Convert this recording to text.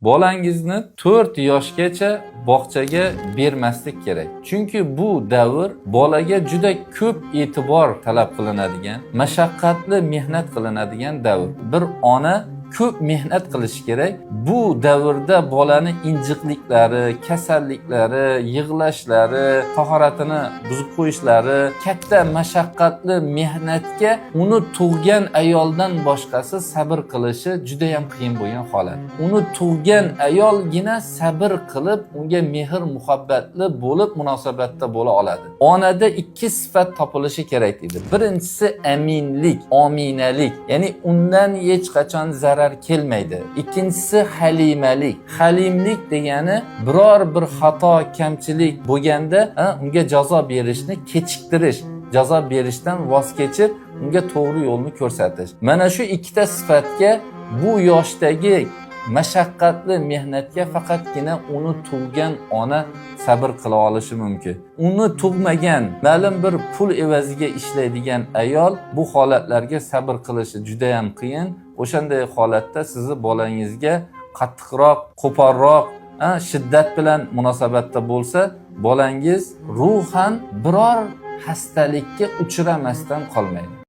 Bolangizni 4 yoshgacha bog'chaga bermaslik kerak. Chunki bu davr bolaga juda ko'p e'tibor talab qilinadigan, mashaqqatli mehnat qilinadigan davr. Bir ona ko'p mehnat qilish kerak. Bu davrda bolani injiqliklari, kasalliklari, yig'lashlari, tahoratini buzib qo'yishlari, katta mashaqqatli mehnatga uni tug'gan ayoldan boshqasi sabr qilishi juda ham qiyin bo'lgan holat. Uni tug'gan ayolgina sabr qilib, unga mehr muhabbatli bo'lib munosabatda bo'la oladi. Onada ikki sifat topilishi kerak edi. Birinchisi aminlik, ominalik, ya'ni undan hech qachon zarar kelmaydi. Ikkinchisi halimalik. Halimlik degani biror bir xato, kamchilik bo'lganda unga jazo berishni kechiktirish, jazo berishdan voz kechib unga to'g'ri yo'lni ko'rsatish. Mana shu ikkita sifatga bu yoshdagi mashaqqatli mehnatga faqatgina uni tug'gan ona sabr qila olishi mumkin. Uni tug'magan, ma'lum bir pul evaziga ishlaydigan ayol bu holatlarga sabr qilishi juda ham qiyin. O'shanday holatda sizni bolangizga qattiqroq, qo'polroq, shiddat bilan munosabatda bo'lsa, bolangiz ruhan biror xastalikka uchramasdan qolmaydi.